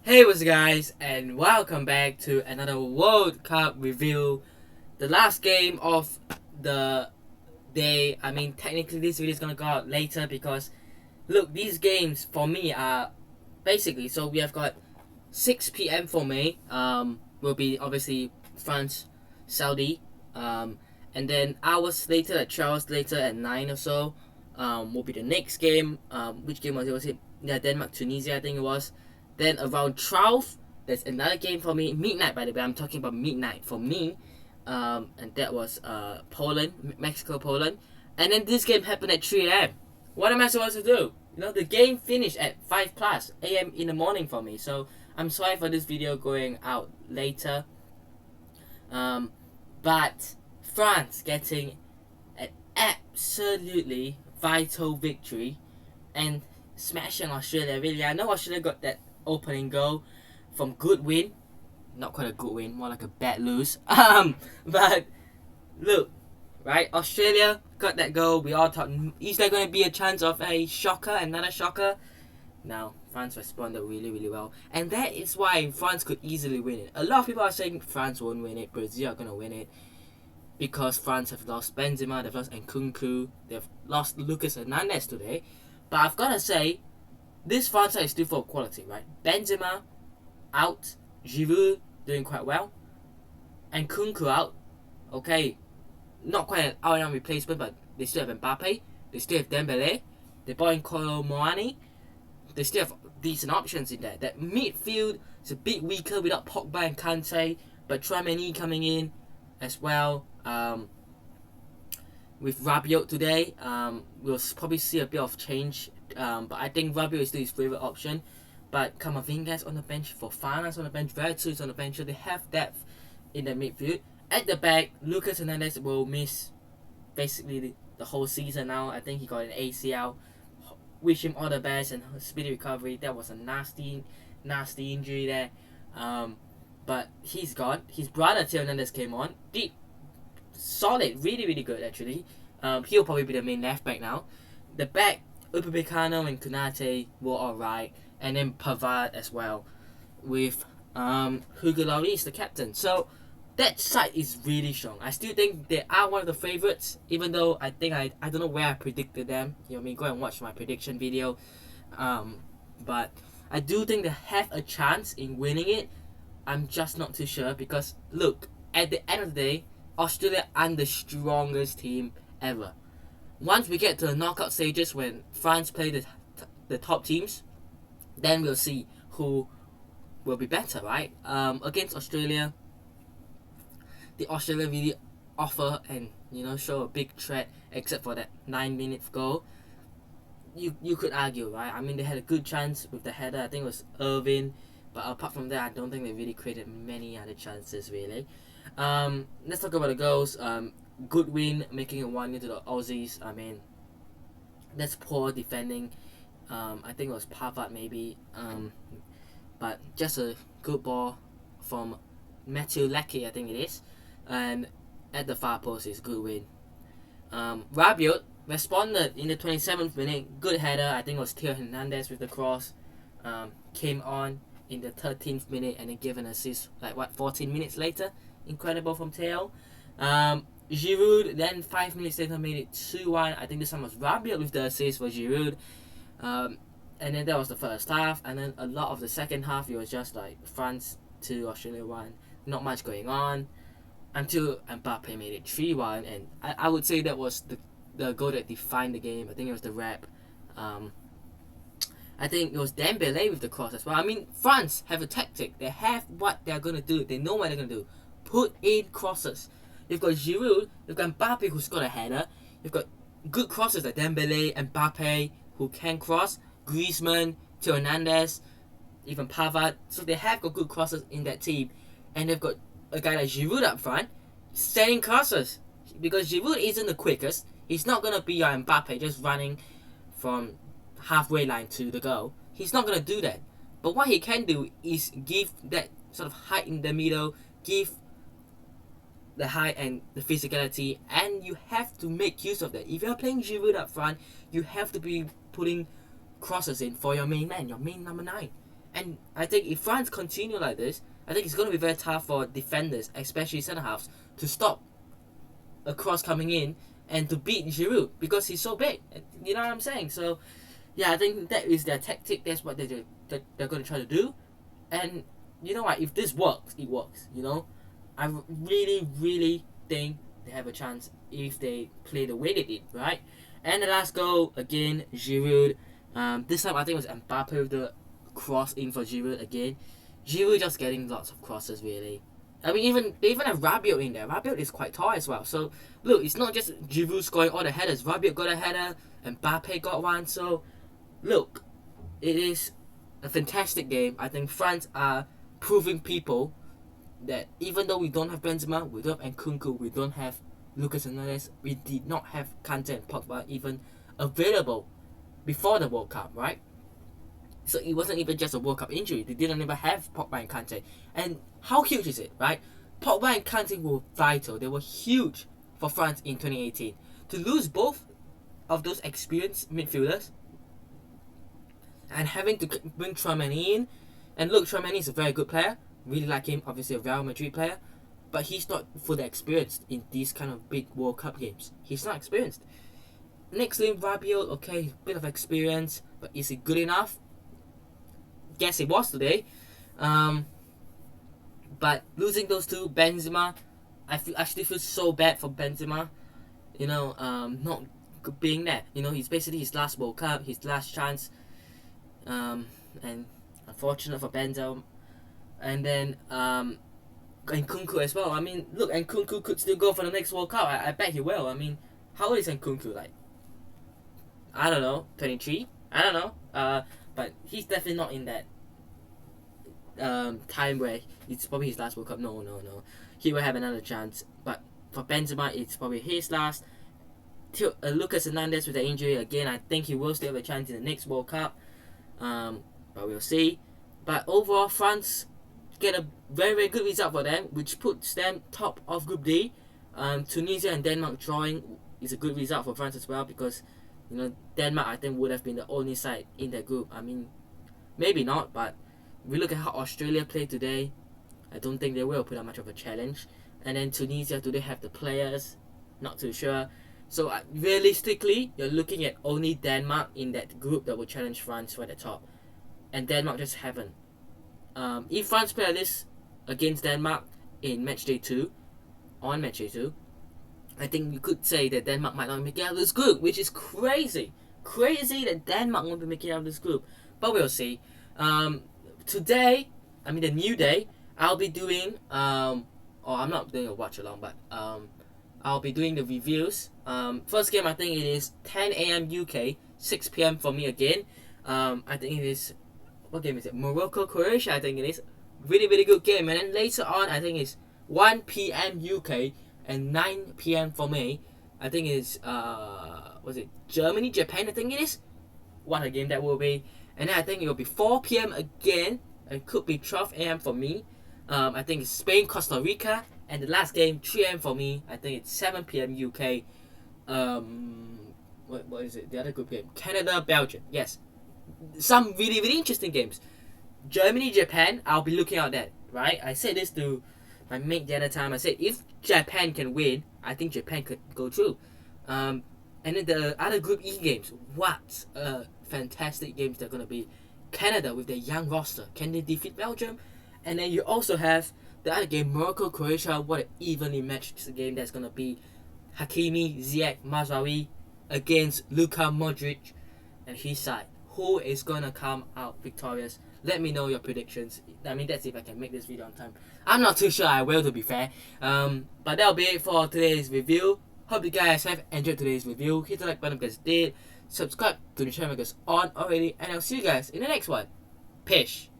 Hey, what's up, guys, and welcome back to another World Cup review. The last game of the day. I mean, technically, this video is gonna go out later because look, these games for me are basically so we have got 6 p.m. for me. Will be obviously France, Saudi, and then hours later, like 2 hours later at 9 or so, will be the next game. Which game was it? Was it Denmark, Tunisia? I think it was. Then around 12, there's another game for me. Midnight, by the way. I'm talking about midnight for me. And that was Poland, Mexico, Poland. And then this game happened at 3 a.m. What am I supposed to do? The game finished at 5 plus a.m. in the morning for me. So I'm sorry for this video going out later. But France getting an absolutely vital victory and smashing Australia. Really, I know Australia got that opening goal from good win. Not quite a good win, more like a bad lose. But look, right? Australia got that goal. We all thought, is there going to be a chance of a shocker, another shocker? No, France responded really, really well. And that is why France could easily win it. A lot of people are saying France won't win it, Brazil are going to win it. Because France have lost Benzema, they've lost Nkunku, they've lost Lucas Hernandez today. But I've got to say, this France side is still full of quality, right? Benzema out, Giroud doing quite well, and Nkunku out. Okay, not quite an out-and-out replacement, but they still have Mbappe, they still have Dembele, they brought in Kolo Muani, they still have decent options in there. That midfield is a bit weaker without Pogba and Kante, but Tchouaméni coming in as well. With Rabiot today, we'll probably see a bit of change. But I think Rabiot is still his favourite option. But Camavinga's on the bench, Fofana's on the bench, Vertu is on the bench, so they have depth in the midfield. At the back, Lucas Hernandez will miss basically the whole season now. I think he got an ACL. Wish him all the best and speedy recovery. That was a nasty injury there. But he's gone. His brother Theo Hernandez came on. Did solid, really, really good actually. He'll probably be the main left back now. The back, Upamecano and Konate were alright, and then Pavard as well, with Hugo Lloris the captain. So that side is really strong. I still think they are one of the favourites, even though I think I don't know where I predicted them. Go and watch my prediction video. But I do think they have a chance in winning it. I'm just not too sure because look, at the end of the day, Australia are the strongest team ever. Once we get to the knockout stages when France play the top teams, then we'll see who will be better, right? Against Australia, the Australia really offer and show a big threat, except for that 9-minute goal. You could argue, right? I mean, they had a good chance with the header. I think it was Irvin, but apart from that, I don't think they really created many other chances really. Let's talk about the goals. Good win, making it 1-0 to the Aussies. I mean, that's poor defending. I think it was Pavard maybe. But just a good ball from Matthew Leckie, I think it is. And at the far post is good win. Rabiot responded in the 27th minute. Good header. I think it was Theo Hernandez with the cross. Came on in the 13th minute and then gave an assist 14 minutes later. Incredible from Theo. Giroud then 5 minutes later made it 2-1. I think this time was Rabiot with the assist for Giroud. And then that was the first half, and then a lot of the second half it was just like France 2, Australia 1. Not much going on until Mbappe made it 3-1, and I would say that was the goal that defined the game. I think it was the wrap. I think it was Dembele with the cross as well. I mean, France have a tactic. They have what they're going to do. They know what they're going to do. Put in crosses. You've got Giroud, you've got Mbappe who's got a header. You've got good crosses like Dembele, Mbappe who can cross, Griezmann, Theo Hernandez, even Pavard. So they have got good crosses in that team. And they've got a guy like Giroud up front setting crosses. Because Giroud isn't the quickest. He's not going to be your Mbappe just running from halfway line to the goal. He's not going to do that. But what he can do is give that sort of height in the middle, give the height and the physicality, and you have to make use of that. If you're playing Giroud up front, you have to be putting crosses in for your main man, your main number 9. And I think if France continue like this, I think it's going to be very tough for defenders, especially centre halves, to stop a cross coming in and to beat Giroud because he's so big. You know what I'm saying? So, yeah, I think that is their tactic. That's what they're going to try to do. And you know what? If this works, it works. You know, I really, really think they have a chance if they play the way they did, right? And the last goal again, Giroud. This time I think it was Mbappe with the cross in for Giroud again. Giroud just getting lots of crosses really. I mean, they even have Rabiot in there. Rabiot is quite tall as well. So look, it's not just Giroud scoring all the headers. Rabiot got a header, and Mbappe got one. So look, it is a fantastic game. I think France are proving people that even though we don't have Benzema, we don't have Nkunku, we don't have Lucas Hernandez, we did not have Kante and Pogba even available before the World Cup, right? So it wasn't even just a World Cup injury. They didn't even have Pogba and Kante. And how huge is it, right? Pogba and Kante were vital. They were huge for France in 2018. To lose both of those experienced midfielders and having to bring Tchouaméni in. And look, Tchouaméni is a very good player. Really like him, obviously a Real Madrid player. But he's not fully experienced in these kind of big World Cup games. He's not experienced. Next in Rabiot, okay, bit of experience. But is it good enough? Guess it was today. But losing those two, Benzema, I actually feel so bad for Benzema. You know, not being there. You know, he's basically his last World Cup, his last chance. And unfortunate for Benzema. And then Nkunku as well. I mean, look, Nkunku could still go for the next World Cup. I bet he will. I mean, how old is Nkunku? Like, I don't know, 23? I don't know. But he's definitely not in that time where it's probably his last World Cup. No. He will have another chance. But for Benzema, it's probably his last. Lucas Hernandez with the injury again, I think he will still have a chance in the next World Cup. But we'll see. But overall, France get a very, very good result for them, which puts them top of Group D. Tunisia and Denmark drawing is a good result for France as well because, you know, Denmark I think would have been the only side in that group. I mean, maybe not, but we look at how Australia played today. I don't think they will put up much of a challenge. And then Tunisia, do they have the players? Not too sure. So realistically, you're looking at only Denmark in that group that will challenge France for the top. And Denmark just haven't. If France play this against Denmark in match day 2, I think you could say that Denmark might not make it out of this group, which is crazy. Crazy that Denmark won't be making it out of this group. But we'll see. Today, I mean the new day, I'll be doing, I'm not doing a watch along, but I'll be doing the reviews. First game, I think it is 10 a.m. UK, 6 p.m. for me again. I think it is, what game is it? Morocco, Croatia, I think it is. Really, really good game. And then later on, I think it's 1 p.m. UK and 9 p.m. for me. I think it's, was it Germany, Japan, I think it is. What a game that will be. And then I think it will be 4 p.m. again. It could be 12 a.m. for me. I think it's Spain, Costa Rica. And the last game, 3 a.m. for me. I think it's 7 p.m. UK. What is it? The other group game. Canada, Belgium. Yes. Some really, really interesting games. Germany, Japan, I'll be looking out that. Right? I said this to my mate the other time. I said if Japan can win, I think Japan could go through. And then the other Group E games. What fantastic games they're going to be. Canada with their young roster. Can they defeat Belgium? And then you also have the other game, Morocco, Croatia. What an evenly matched game that's going to be. Hakimi, Ziyech, Mazraoui against Luka Modric and his side. Who is going to come out victorious? Let me know your predictions. I mean, that's if I can make this video on time. I'm not too sure I will, to be fair. But that'll be it for today's review. Hope you guys have enjoyed today's review. Hit the like button if you guys did. Subscribe to the channel if you guys aren't already. And I'll see you guys in the next one. Peace.